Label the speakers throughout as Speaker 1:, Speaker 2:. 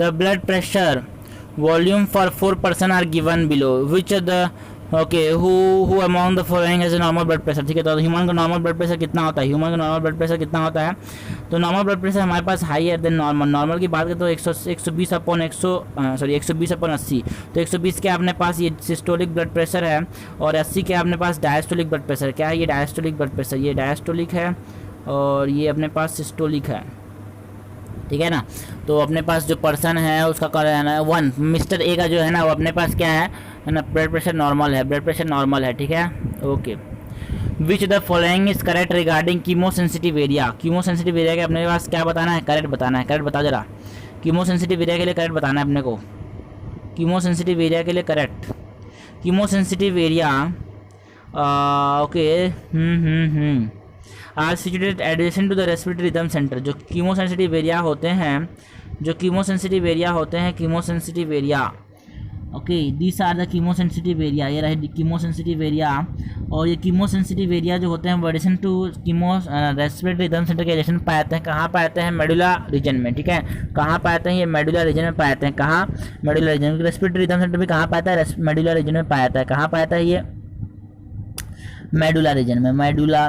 Speaker 1: The blood pressure volume for 4 person are given below, which the okay who among the following has normal blood pressure. ठीक है, तो human का normal blood pressure कितना होता है, human का normal blood pressure कितना होता है, तो नॉर्मल ब्लड प्रेशर हमारे पास हाई देन नॉर्मल। नॉर्मल की बात करें तो 120/80, तो 120 के अपने पास ये सिस्टोलिक ब्लड प्रेशर है और 80 के अपने पास डायस्टोलिक ब्लड प्रेशर। क्या है ये डायस्टोलिक ब्लड प्रेशर, ये डायस्टोलिक है और ये अपने पास सिस्टोलिक है। ठीक है ना, तो अपने पास जो पर्सन है उसका क्या है ना 1, मिस्टर ए का जो है ना वो अपने पास क्या है ना ब्लड प्रेशर नॉर्मल है, ब्लड प्रेशर नॉर्मल है। ठीक है, okay. Which the following is correct regarding chemosensitive area. Chemosensitive area के अपने पास क्या बताना है, करेक्ट बताना है। करेक्ट बताओ जरा, कीमोसेंसिटिव एरिया के लिए करेक्ट बताना है अपने को। कीमोसेंसिटिव एरिया के लिए correct, chemosensitive area okay are situated adjacent to the respiratory rhythm centre. जो कीमोसेंसिटिव एरिया होते हैं, जो कीमोसेंसिटिव एरिया होते हैं, chemosensitive area okay this are the chemosensitive area. ये रहे कीमोसेंसिटिव एरिया, और ये कीमोसेंसिटिव एरिया जो होते हैं वो addition to respiratory rhythm centre के एडिशन पाते हैं। कहाँ पाते हैं, मेडुला रीजन में। ठीक है, कहाँ पाते हैं, ये मेडुला रीजन में पाते हैं। कहाँ, medulla reason. Respiratory rhythm centre भी कहाँ पाता है, मेडुला रीजन में पाया जाता है। कहाँ पाया जाता है ये, मेडुला रीजन में, मेडुला।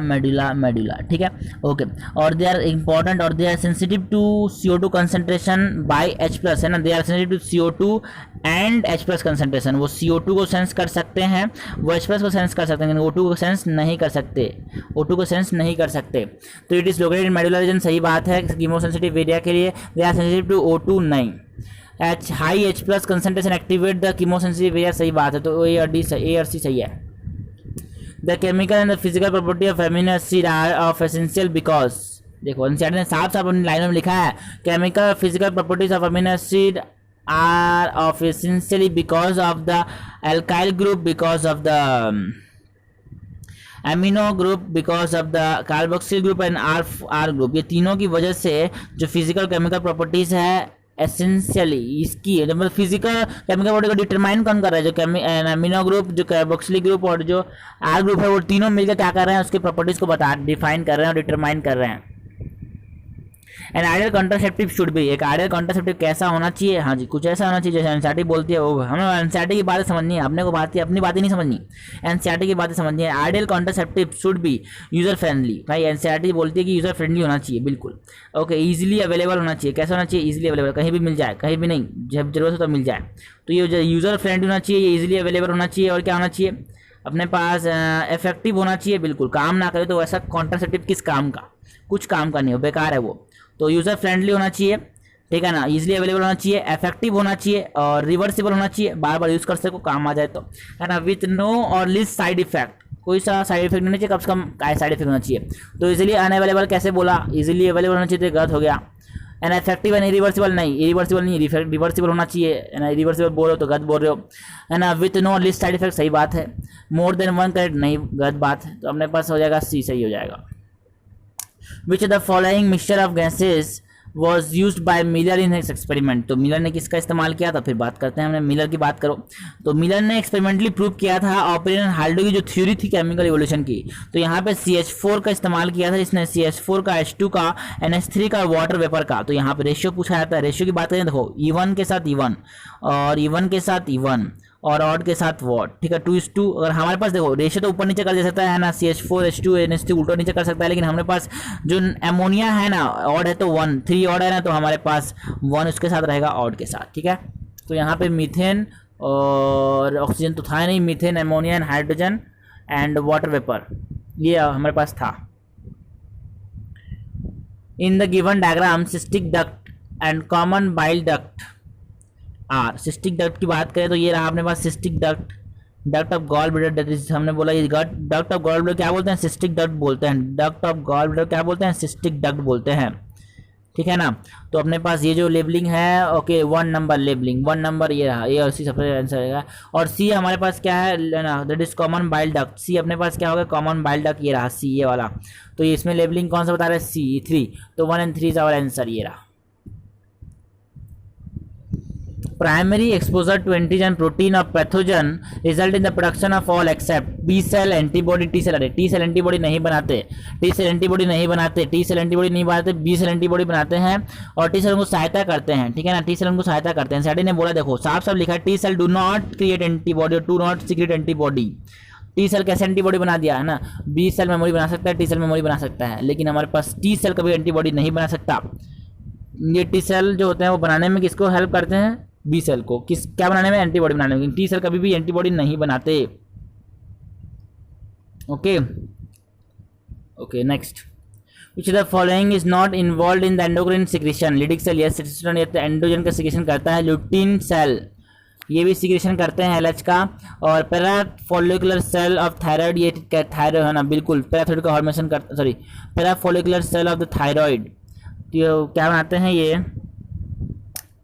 Speaker 1: ठीक है, ओके। और दे आर इंपॉर्टेंट और they are sensitive to CO2 concentration by H+, है ना। They are sensitive to CO2 and H+ concentration. वो CO2 को सेंस कर सकते हैं, वो H+ को सेंस कर सकते हैं, लेकिन O2 को सेंस नहीं कर सकते, O2 को सेंस नहीं कर सकते। तो it is located in medulla reason, सही बात है। कीमोसेंसिटिव एरिया के लिए दे आर सेंसिटिव टू O2 नहीं। High H+ concentration activate the chemosensitive area, सही बात है। तो A और C सही है। The chemical and the physical property of amino acid are of essential because, देखो एनसीईआरटी ने साफ साफ अपनी लाइनों में लिखा है, chemical physical properties of amino acid are of essentially because of the alkyl group, because of the amino group, because of the carboxyl group and R group. ये तीनों की वजह से जो फिजिकल केमिकल प्रॉपर्टीज है एसेंशियली इसकी, मतलब physical chemical body को डिटरमाइन कौन कर रहा है, जो एमिनो ग्रुप, जो कार्बोक्सिलिक ग्रुप और जो आर ग्रुप है, वो तीनों मिलकर क्या कर रहे हैं, उसके प्रॉपर्टीज को डिफाइन कर रहे हैं और डिटरमाइन कर रहे हैं। An ideal contraceptive should be, एक आइडियल कॉन्ट्रासेप्टिव कैसा होना चाहिए, हाँ जी कुछ ऐसा होना चाहिए जैसे एनसीईआरटी बोलती है। वो हमें एनसीईआरटी की बातें समझनी है, अपने को अपनी बातें नहीं समझनी, एनसीईआरटी की बातें समझनी है। Ideal contraceptive should be user friendly. भाई एनसीईआरटी बोलती है कि यूजर फ्रेंडली होना चाहिए, बिल्कुल ओके। ईजिली अवेलेबल होना चाहिए, कैसा होना चाहिए, ईजिली अवेलेबल, कहीं भी मिल जाए, कहीं भी नहीं, जब जरूरत हो तो मिल जाए। तो ये यूजर फ्रेंडली होना चाहिए, ये ईजिली अवेलेबल होना चाहिए, और क्या होना चाहिए, अपने पास इफेक्टिव होना चाहिए, बिल्कुल काम ना करे तो वैसा कॉन्ट्रासेप्टिव किस काम का, कुछ काम का नहीं हो, बेकार है वो। तो यूजर फ्रेंडली होना चाहिए, ठीक है ना, इजीली अवेलेबल होना चाहिए, इफेक्टिव होना चाहिए और रिवर्सिबल होना चाहिए, बार बार यूज कर सको, काम आ जाए तो, है ना। विथ नो और लिस्ट साइड इफेक्ट, कोई सा साइड इफेक्ट नहीं चाहिए, कम से कम साइड इफेक्ट होना चाहिए। तो इजीली अनअवेलेबल कैसे बोला, इजीली अवेलेबल होना चाहिए, तो गलत हो गया। एंड इफेक्टिव एंड इरिवर्सिबल नहीं, इरिवर्सिबल नहीं, रिवर्सिबल होना चाहिए, है ना। इरिवर्सिबल बोल रहे हो तो गलत बोल रहे हो, है ना। With no least side effect सही बात है। मोर देन 1 करेक्ट नहीं, गलत बात है। तो अपने पास हो जाएगा C, सही हो जाएगा। विच the following mixture of gases was used by Miller in his experiment। तो मिलर ने किसका इस्तेमाल किया था, फिर बात करते हैं, हमने मिलर की बात करो। तो मिलर ने एक्सपेरिमेंटली प्रूव किया था ऑपरेशन हाल्डो की जो थ्योरी थी केमिकल इवोल्यूशन की। तो यहाँ पे CH4 का इस्तेमाल किया था, इसने CH4 का, H2 का, NH3 का, वाटर वेपर का। तो यहाँ पे रेशियो पूछा जाता है, रेशियो की बात करें, देखो E1 के साथ E1 और E1 के साथ E1 और ऑड के साथ वॉट, ठीक है 2:2। अगर हमारे पास देखो रेशियो तो ऊपर नीचे कर दे सकता है ना, CH4 H2 NH3 उल्टा नीचे कर सकता है, लेकिन हमारे पास जो अमोनिया है ना ऑड है तो 1, 3 ऑड है ना, तो हमारे पास 1 उसके साथ रहेगा ऑड के साथ, ठीक है। तो यहाँ पे मीथेन और ऑक्सीजन तो था नहीं, methane, ammonia and hydrogen and water vapour, ये हमारे पास था। In the given diagram cystic duct and common bile duct are. Cystic duct की बात करें तो ये रहा अपने पास cystic duct, duct of gall bladder, that is हमने बोला ये डक्ट ऑफ गॉल ब्लैडर क्या बोलते हैं, सिस्टिक डक्ट बोलते हैं। डक्ट ऑफ गॉल ब्लैडर क्या बोलते हैं, सिस्टिक डक्ट बोलते हैं, ठीक है ना। तो अपने पास ये जो लेबलिंग है, ओके 1 नंबर लेबलिंग, 1 नंबर ये रहा, ए और सी सबसे आंसर रहेगा। और सी हमारे पास क्या है ना, that is common bile duct. C अपने पास क्या होगा, कॉमन बाइल डक्ट, ये रहा सी, ये वाला। तो ये इसमें लेबलिंग कौन सा बता रहा है, C3। तो 1 and 3 इज आवर आंसर, ये रहा। Primary exposure to antigen protein और pathogen result in the production of all except B cell antibody T cell. अरे टी सेल एंटीबॉडी नहीं बनाते, टी सेल एंटीबॉडी नहीं बनाते, टी सेल एंटीबॉडी नहीं बनाते, बी सेल एंटीबॉडी बनाते हैं और टी सेल उनको सहायता करते हैं, ठीक है ना, टी सेल उनको सहायता करते हैं। एनसीईआरटी ने बोला देखो साफ साफ लिखा है T cell do not create antibody और do not secrete antibody. T cell कैसे एंटीबॉडी बना दिया है ना, बी सेल मेमोरी बना सकता है, टी सेल मेमोरी बना सकता है, लेकिन हमारे पास टी सेल कभी एंटीबॉडी नहीं बना सकता। ये टी सेल जो होते हैं वो बनाने में किसको हेल्प करते हैं, बी सेल को, किस क्या बनाने में, एंटीबॉडी बनाने में। टी सेल कभी भी एंटीबॉडी नहीं बनाते। Okay okay next, which of the following is not involved in the endocrine secretion? Leydig cell yes, testosterone ये एंड्रोजन का सिक्रेशन करता है। ल्यूटीन सेल ये भी सिक्रेशन करते हैं एलएच का। और पैराफोलिकुलर सेल ऑफ थायराइड ये थायराइड है ना, बिल्कुल पैराथायराइड का हार्मोन करता, sorry parafollicular cell of the thyroid तो क्या बनाते हैं ये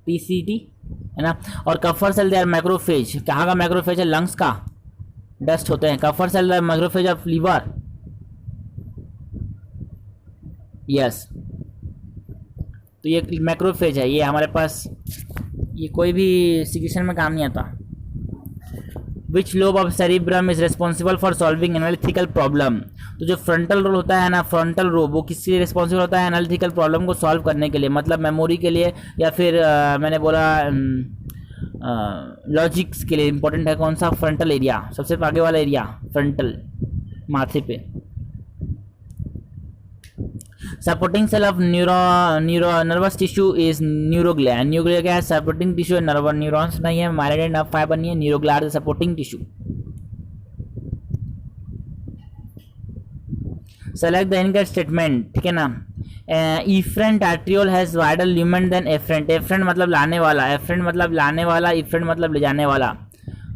Speaker 1: पीसीटी है ना। और Kupffer cell they are macrophage, कहाँ का मैक्रोफेज है, लंग्स का, डस्ट होते हैं। Kupffer cell macrophage of liver, yes तो ये मैक्रोफेज है, ये हमारे पास ये कोई भी सिक्रेशन में काम नहीं आता। Which lobe of cerebrum is responsible for solving analytical problem? तो जो फ्रंटल लोब होता है ना, फ्रंटल लोब वो किसके लिए रिस्पॉन्सिबल होता है, एनालिटिकल प्रॉब्लम को सॉल्व करने के लिए, मतलब मेमोरी के लिए या फिर मैंने बोला लॉजिक्स के लिए इंपॉर्टेंट है। कौन सा, फ्रंटल एरिया, सबसे आगे वाला एरिया फ्रंटल, माथे पे। Supporting cell of nervous tissue is neuroglia. Neuroglia क्या है, सपोर्टिंग टिश्यू है, न्यूरॉन्स नहीं है, माइलिन नर्व फाइबर नहीं है, neuroglia supporting tissue. Select the incorrect statement, ठीक है ना। Efferent arteriole has wider lumen than afferent. Afferent मतलब लाने वाला, एफ्रेंट मतलब लाने वाला, इफ्रेंट मतलब ले जाने वाला,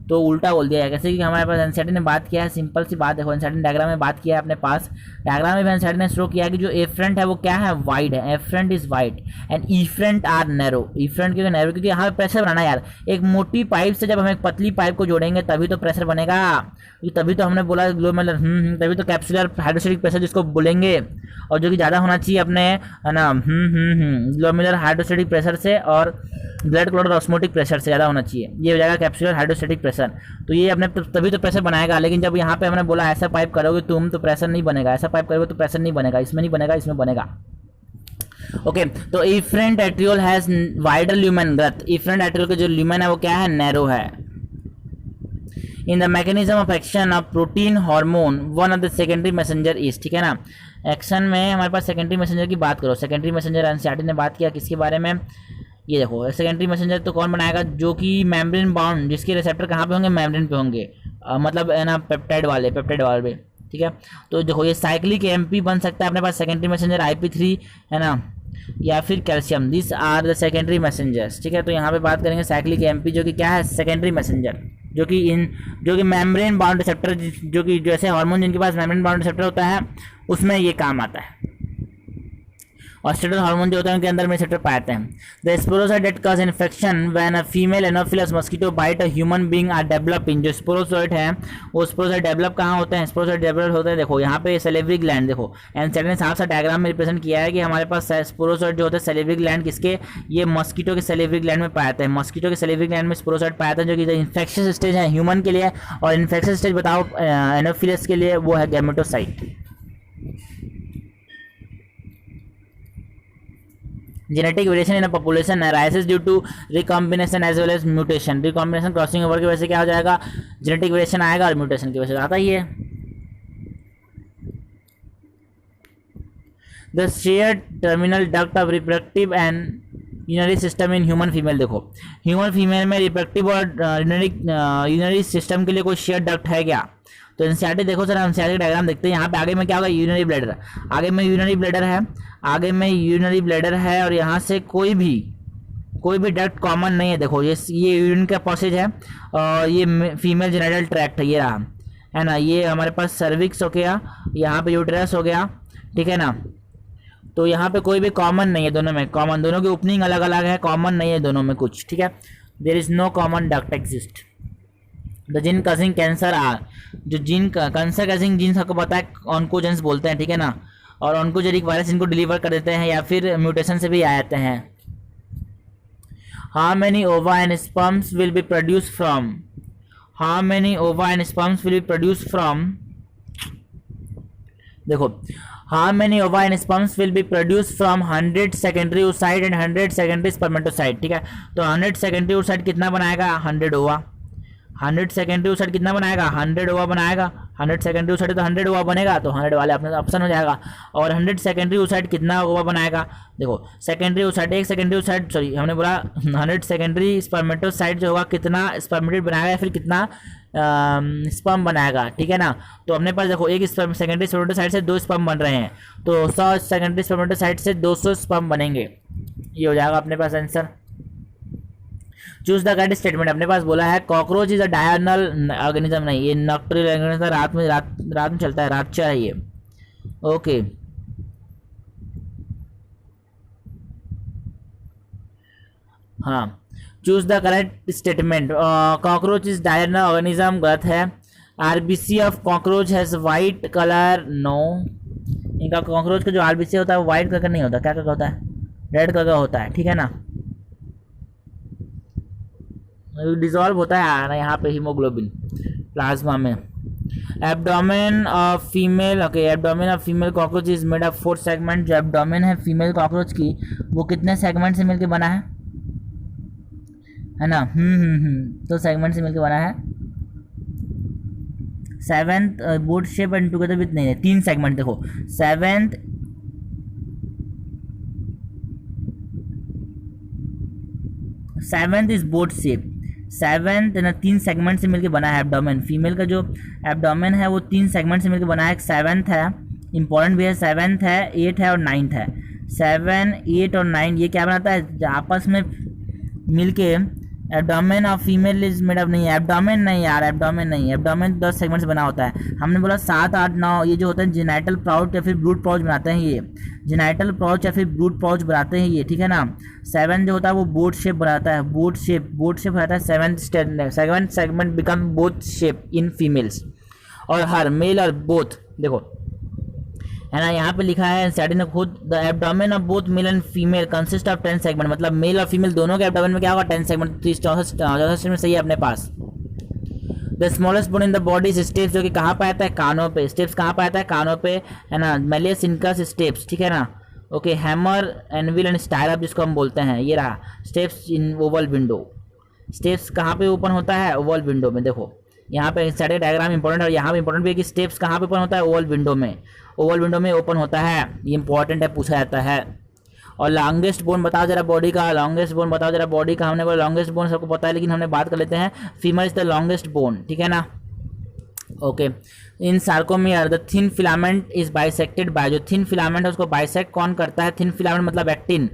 Speaker 1: तो उल्टा बोल दिया है। कैसे कि हमारे पास एनसीईआरटी ने बात किया है, सिंपल सी बात देखो, एनसीईआरटी ने डायग्राम में बात किया है अपने पास, डायग्राम में भी एनसीईआरटी ने शो किया है कि जो एफ्रेंट है वो क्या है, वाइड है, afferent is wide and efferent are narrow. Efferent क्योंकि नैरो, क्योंकि यहाँ पे प्रेशर बनाना यार, एक मोटी पाइप से जब हम एक पतली पाइप को जोड़ेंगे तभी तो प्रेशर बनेगा, तभी तो हमने बोला ग्लोमेरुलर, तभी तो कैप्सुलर हाइड्रोस्टैटिक प्रेशर जिसको बोलेंगे, और जो कि ज़्यादा होना चाहिए अपने है ना, ग्लोमेरुलर हाइड्रोस्टैटिक प्रेशर से और ब्लड क्लॉट और ऑस्मोटिक प्रेशर से ज़्यादा होना चाहिए, ये हो जाएगा कैप्सुलर हाइड्रोस्टैटिक प्रेशर। तो ये अपने तभी तो प्रेशर बनाएगा, लेकिन जब यहाँ पे हमने बोला ऐसा पाइप करोगे तुम तो प्रेशर नहीं बनेगा, ऐसा पाइप करोगे तो प्रेशर नहीं बनेगा, इसमें नहीं बनेगा, इसमें बनेगा। ओके तो efferent arteriole has wider lumen growth. Efferent arteriole का जो ल्यूमेन है वो क्या है, नैरो है। In the mechanism of action of protein hormone one of the secondary messenger is, ठीक है ना। एक्शन में हमारे पास सेकेंडरी मैसेंजर की बात करो, सेकेंडरी मैसेंजर एनसीईआरटी ने बात किया किसके बारे में, ये देखो सेकेंडरी मैसेंजर तो कौन बनाएगा, जो कि मेम्ब्रेन बाउंड, जिसके रिसेप्टर कहाँ पे होंगे, मेम्ब्रेन पे होंगे, मतलब है ना पेप्टाइड वाले पे, ठीक है। तो देखो ये साइक्लिक एमपी बन सकता है अपने पास सेकेंडरी मैसेंजर IP3 है ना, या फिर calcium, this are the secondary messengers, ठीक है। तो यहाँ पे बात करेंगे साइक्लिक एमपी जो कि क्या है, सेकेंडरी मैसेंजर, जो कि मेम्ब्रेन बाउंड रिसेप्टर, जो कि जैसे हार्मोन जिनके पास मेम्ब्रेन बाउंड रिसेप्टर होता है उसमें ये काम आता है। और स्टेरॉइड हार्मोन जो होता है उनके अंदर में रिसेप्टर पाए जाते हैं। The sporozoite that cause infection when a female Anopheles mosquito bite a human being are developing. जो स्पोरोसाइट है वो स्पोरोसाइट डेवलप कहाँ होते हैं, स्पोरोसाइट डेवलप होते हैं, देखो यहाँ पे सेलेवरी ग्लैंड, देखो एनसीईआरटी ने साफ साफ डायग्राम में रिप्रेजेंट किया है कि हमारे पास स्पोरोसाइट जो होते हैं सेलेवरी ग्लैंड किसके, ये मस्कीटो के सेलेवरी ग्लैंड में पाए जाते हैं। मस्कीटो के सेलेवरी ग्लैंड में स्पोरोसाइट पाए जाते हैं, जो कि इन्फेक्शियस स्टेज है ह्यूमन के लिए, और इन्फेक्शियस स्टेज बताओ एनोफिलस के लिए वो है gametocyte. Genetic variation in a population arises due to recombination as well as mutation. Recombination crossing over की वजह से क्या हो जाएगा, जेनेटिक वेरिएशन आएगा, और म्यूटेशन की वजह से आता ही है। The shared terminal duct of reproductive and urinary system in human female. देखो ह्यूमन फीमेल में रिप्रोडक्टिव और यूनरी सिस्टम के लिए कोई शेयर्ड डक्ट है क्या, तो एनसीईआरटी देखो सर, एनसीईआरटी डायग्राम देखते हैं। यहाँ पे आगे में क्या होगा, यूरिनरी ब्लैडर, आगे में यूरिनरी ब्लैडर है, आगे में यूरिनरी ब्लैडर है, और यहाँ से कोई भी डक्ट कॉमन नहीं है। देखो ये यूरिन का प्रोसेस है, और ये फीमेल जेनिटल ट्रैक्ट है, ये रहा है ना, ये हमारे पास सर्विक्स हो गया, यहाँ पे यूटेरस हो गया, ठीक है ना। तो यहाँ पे कोई भी कॉमन नहीं है, दोनों में कॉमन, दोनों की ओपनिंग अलग अलग है, कॉमन नहीं है दोनों में कुछ, ठीक है। There is no common duct exist. The gene causing cancer are, जो जीन कैंसर कजिंग जीन्स आपको पता है ऑन्कोजेंस बोलते हैं, ठीक है ना, और ऑन्कोजेनिक वायरस इनको डिलीवर कर देते हैं, या फिर म्यूटेशन से भी आ जाते हैं। How many ova and sperms will be produced from? How many ova and sperms will be produced from? देखो, how many ova and sperms will be produced from 100 secondary oocyte and 100 secondary spermatocyte. ठीक है, तो 100 secondary oocyte कितना बनाएगा? 100 ओवा. 100 secondary oocyte कितना बनाएगा? 100 ओवा बनाएगा. 100 सेकेंडरी oocyte तो 100 ओवा बनेगा, तो 100 वाले अपने ऑप्शन हो जाएगा. और 100 सेकेंडरी oocyte कितना ओवा बनाएगा? देखो, सेकेंडरी oocyte, एक सेकेंडरी oocyte, सॉरी हमने बोला 100 सेकेंडरी स्पर्मेटोसाइट जो होगा कितना स्पर्मेटिड बनाएगा या फिर कितना स्पर्म बनाएगा. ठीक है ना. तो अपने पास देखो, एक सेकेंडरी स्पर्मेटोसाइट से 2 स्पर्म बन रहे हैं, तो 100 सेकेंडरी स्पर्मेटोसाइट से 200 स्पर्म बनेंगे. ये हो जाएगा अपने पास answer. Choose the correct statement. अपने पास बोला है cockroach is a diurnal organism. नहीं, ये नॉक्टर्नल ऑर्गेनिज्म, रात में चलता है, रातचर है ये. ओके, हाँ, choose the correct statement. Cockroach is diurnal organism गलत है. RBC of cockroach has white colour. No, इनका कॉकरोच का जो आरबीसी होता है वो वाइट कलर का नहीं होता. क्या कलर का होता है? रेड कलर का होता है. ठीक है ना. डिजॉल्व होता है यहाँ पे हीमोग्लोबिन प्लाज्मा में. Abdomen of female. Okay, abdomen of female cockroach is made of 4 segment. जो एब्डोमेन है फीमेल कॉकरोच की वो कितने सेगमेंट से मिलकर बना है ना? तो सेगमेंट से मिलकर बना है. 7th boat shape and together with, नहीं, 3 सेगमेंट. देखो, 7th is boat shape. 7th ना 3 सेगमेंट से मिलकर बना है एब्डोमेन. फीमेल का जो एब्डोमेन है वो 3 सेगमेंट से मिलकर बना है. एक 7th है, इंपॉर्टेंट भी है. 7th है, 8 है और 9th है. 7, 8 और 9 ये क्या बनाता है? आपस में मिलके abdomen of female is made of. नहीं, एब्डोमेन नहीं यार, एब्डोमेन नहीं. एब्डोमेन 10 सेगमेंट से बना होता है. हमने बोला 7, 8, 9 ये जो होता है जेनाइटल पाउच या फिर ब्रूड पाउच बनाते हैं. ये जेनाइटल पाउच या फिर ब्रूड पाउच बनाते हैं ये. ठीक है ना. 7 जो होता है वो बोट शेप बनाता है. बोट शेप बनाता है. 7th segment become boat shape in females. और हर मेल और बोथ, देखो है ना, यहाँ पे लिखा है स्टडी ने खुद, the abdomen of both male and female consist of 10 segment. मतलब मेल और फीमेल दोनों के एब्डोमेन में क्या होगा? 10 सेगमेंट. 34 में सही है अपने पास. The smallest bone in the body stapes, जो कि कहाँ पे आता है? कानों पे. स्टेप्स कहाँ पे आता है? कानों पे, है ना. Malleus incus steps. ठीक है ना. ओके, हैमर, एनविल एंड स्टायरअप जिसको हम बोलते हैं, ये रहा. Steps in Oval window. Steps कहाँ पे ओपन होता है? ओवल विंडो में. देखो यहाँ पे स्टैटिक डायग्राम इंपॉर्टेंट है, और यहाँ पे इंपॉर्टेंट भी है कि स्टेप्स कहाँ पे ओपन होता है? ओवल विंडो में. ओवल विंडो में ओपन होता है. ये इंपॉर्टेंट है, पूछा जाता है. और लॉन्गेस्ट बोन बताओ जरा बॉडी का. लॉन्गेस्ट बोन बताओ जरा बॉडी का. हमने बोला लॉन्गेस्ट बोन सबको पता है, लेकिन हमने बात कर लेते हैं. Femur is the longest bone. ठीक है ना. Okay, in sarcomere the thin filament is bisected by. जो थिन फिलामेंट है उसको बाइसेक्ट कौन करता है? थिन फिलामेंट मतलब एक्टिन.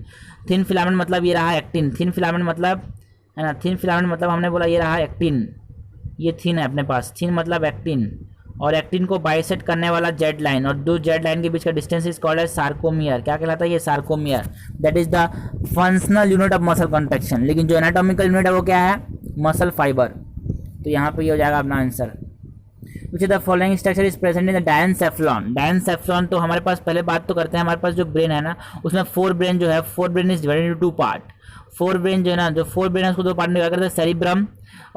Speaker 1: थिन फिलामेंट मतलब ये रहा एक्टिन. थिन फिलामेंट मतलब, है ना, थिन फिलामेंट मतलब हमने बोला ये रहा एक्टिन. ये थिन है अपने पास. थिन मतलब एक्टिन, और एक्टिन को बाइसेक्ट करने वाला जेड लाइन, और 2 जेड लाइन के बीच का distance is called as sarcomere. क्या कहलाता है? ये sarcomere. That is the functional unit of muscle contraction. लेकिन जो एनाटॉमिकल यूनिट है वो क्या है? Muscle fibre. तो यहाँ पे ये हो जाएगा अपना answer. Which the following structure is present in the diencephalon. Diencephalon तो हमारे पास पहले बात तो करते हैं. हमारे पास जो ब्रेन है ना, उसमें 4 ब्रेन जो है, 4 brain is divided into 2 part. 4 brain जो है ना, जो 4 ब्रेन है उसको 2 पार्ट में डिवाइड करते हैं. सेरिब्रम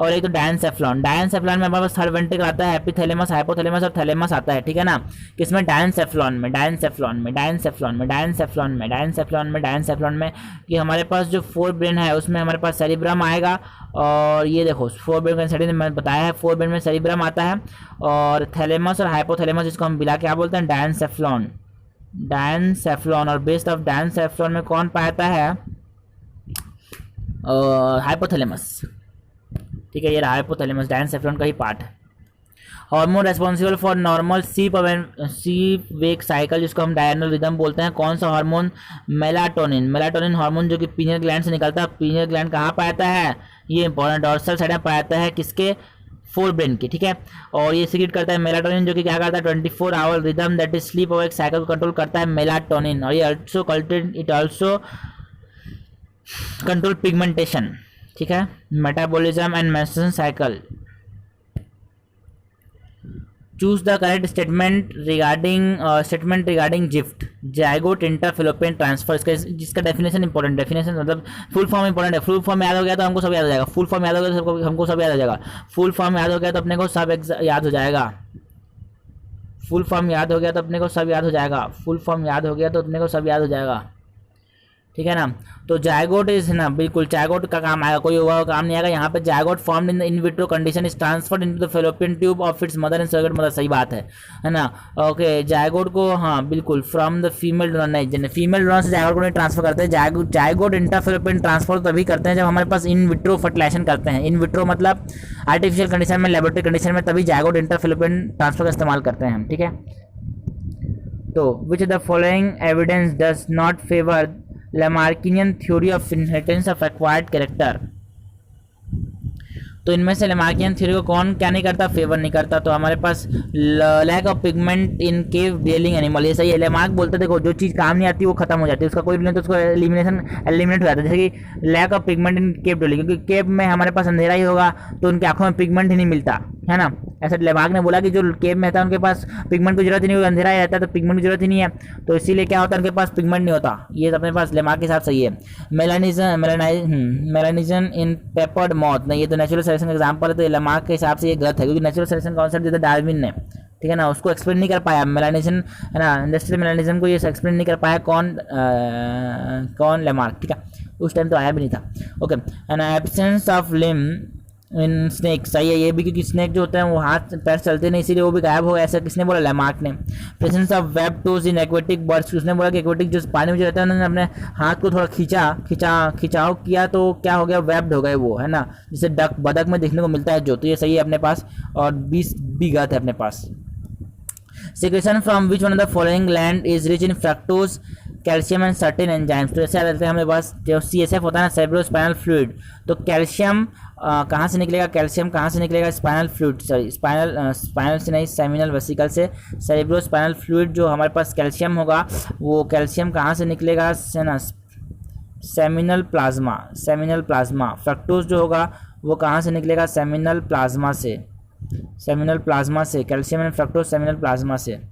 Speaker 1: और एक तो डायनसेफ्लॉन. डायनसेफ्लॉन में हमारे पास 3rd वेंट्रिकल आता है, एपिथैलेमस, हाइपोथैलेमस और थैलेमस आता है. ठीक है ना. किसमें? डायनसेफ्लॉन में. डायनसेफ्लॉन में, डायनसेफ्लॉन में, डायनसेफ्लॉन में, डायनसेफ्लॉन में, डायनसेफ्लॉन में. कि हमारे पास जो 4 ब्रेन है उसमें हमारे पास सेरिब्रम आएगा. और ये देखो 4 ब्रेन का स्टडी मैंने बताया है. 4 ब्रेन में सेरिब्रम आता है, और थैलेमस और हाइपोथैलेमस जिसको हम बिला क्या बोलते हैं? डायनसेफ्लॉन. डायनसेफ्लॉन. और बेस ऑफ डायनसेफ्लॉन में कौन पाता है? हाइपोथैलेमस. ठीक है, ये रहा हाइपोथैलेमस. डायनसेफ्लॉन का ही पार्ट है. Hormone responsible for normal sleep wake cycle जिसको हम डायर्नल रिदम बोलते हैं. कौन सा हार्मोन? मेलाटोनिन. मेलाटोनिन हार्मोन जो कि पीनियल ग्लैंड से निकलता है. पीनियल ग्लैंड कहाँ पाता है? ये इंपॉर्टेंट, डॉर्सल साइड में पाता है. किसके? 4 ब्रेन के. ठीक है. और ये सीक्रेट करता है मेलाटोनिन, जो कि क्या करता है? 24 hour rhythm that is sleep wake cycle को कंट्रोल करता है मेलाटोनिन. और ये ऑल्सो कंट्रोल पिगमेंटेशन. ठीक है, metabolism and menstruation cycle. Choose the correct statement regarding GIFT zygote intrafallopian transfer. इसका जिसका डेफिनेशन इंपॉर्टेंट, डेफिनेशन मतलब फुल फॉर्म इंपॉर्टेंट है। फुल फॉर्म याद हो गया तो हमको सब याद हो जाएगा। फुल फॉर्म याद हो गया तो हमको सब याद हो जाएगा। फुल फॉर्म याद हो गया तो अपने को सब याद हो जाएगा। फुल फॉर्म याद हो गया तो अपने को सब याद हो जाएगा। फुल फॉर्म याद हो गया तो अपने को सब याद हो जाएगा, ठीक है ना। तो जायगोट इज ना, बिल्कुल जायगोट का काम आएगा, कोई हुआ काम नहीं आएगा यहाँ पे। Zygote formed in in vitro condition is transferred into the fallopian tube of its mother and surrogate mother. सही बात है ना। ओके, जायगोट को हाँ बिल्कुल फ्रॉम द फीमेल डोनर, नहीं फीमेल डोनर से जायगोट को नहीं ट्रांसफर करते हैं। जायगोट इंटरफेलोपियन ट्रांसफर तभी करते हैं जब हमारे पास इन विट्रो फर्टिलाइजेशन करते हैं। इन विट्रो मतलब आर्टिफिशियल कंडीशन में, लेबोरेटरी कंडीशन में, तभी जायगोट इंटरफेलोपियन ट्रांसफर का इस्तेमाल करते हैं हम, ठीक है। तो which the following evidence does not favour Lamarckian theory of inheritance of acquired character. तो इनमें से लेमार्कियन थ्योरी को कौन क्या नहीं करता, फेवर नहीं करता। तो हमारे पास lack of pigment in cave dwelling animal, ये सही है। लेमार्क बोलते देखो जो चीज़ काम नहीं आती वो खत्म हो जाती है, उसका कोई नहीं तो उसको एलिमिनेट हो जाता है। जैसे कि lack of pigment in cave डेलिंग, क्योंकि केव में हमारे पास अंधेरा ही होगा तो उनकी आंखों में पिगमेंट ही नहीं मिलता है ना। ऐसा लेमार्क ने बोला कि जो केव में रहता है उनके पास पिगमेंट की जरूरत ही नहीं होगी, अंधेरा ही रहता है तो पिगमेंट की जरूरत ही नहीं है, तो इसीलिए क्या होता है उनके पास पिगमेंट नहीं होता। ये अपने पास लेमार्क के साथ सही है। मेलानिजन इन पेपर्ड मॉथ, नहीं ये तो नेचुरल सिलेक्शन का एग्जाम्पल है, तो लेमार्क के हिसाब से ये गलत है, क्योंकि नेचुरल सिलेक्शन कॉन्सेप्ट दिया था डार्विन ने, ठीक है ना। उसको एक्सप्लेन नहीं कर पाया मेलानिजन है ना, इंडस्ट्रियल मेलानिजन को ये एक्सप्लेन नहीं कर पाया कौन लेमार्क, ठीक है। उस टाइम तो आया भी नहीं था। Okay, and absence of limb in snake, सही है ये भी, क्योंकि स्नेक जो होते हैं वो हाथ पैर चलते नहीं, इसीलिए वो भी गायब हो गया। ऐसा किसने बोला, लेमार्क ने। Presence of web toes in aquatic birds, उसने बोला कि एक्वेटिक जो पानी में जो रहता है उन्होंने अपने हाथ को थोड़ा खिंचाव किया तो क्या हो गया, वेब्ड हो गए वो, है ना, जिसे बदक में देखने को मिलता है जो। तो ये सही है अपने पास, और 20 भी गलत है अपने पास। Secretion from which one of the following gland is rich in fructose, calcium and certain enzymes. तो ऐसे आ जाते हैं हमारे पास जो CSF होता है ना, सेरेब्रोस्पाइनल फ्लूइड, तो कैल्शियम कहाँ से निकलेगा, कैल्शियम कहाँ से निकलेगा, स्पाइनल फ्लूइड, सॉरी स्पाइनल से नहीं, सेमिनल वेसिकल से। सेरेब्रोस्पाइनल फ्लूइड जो हमारे पास कैल्शियम होगा, वो कैल्शियम कहाँ से निकलेगा, ना सेमिनल प्लाज्मा। फ्रक्टोज जो होगा वो कहाँ से निकलेगा, सेमिनल प्लाज्मा से। Calcium and fructose seminal plasma से।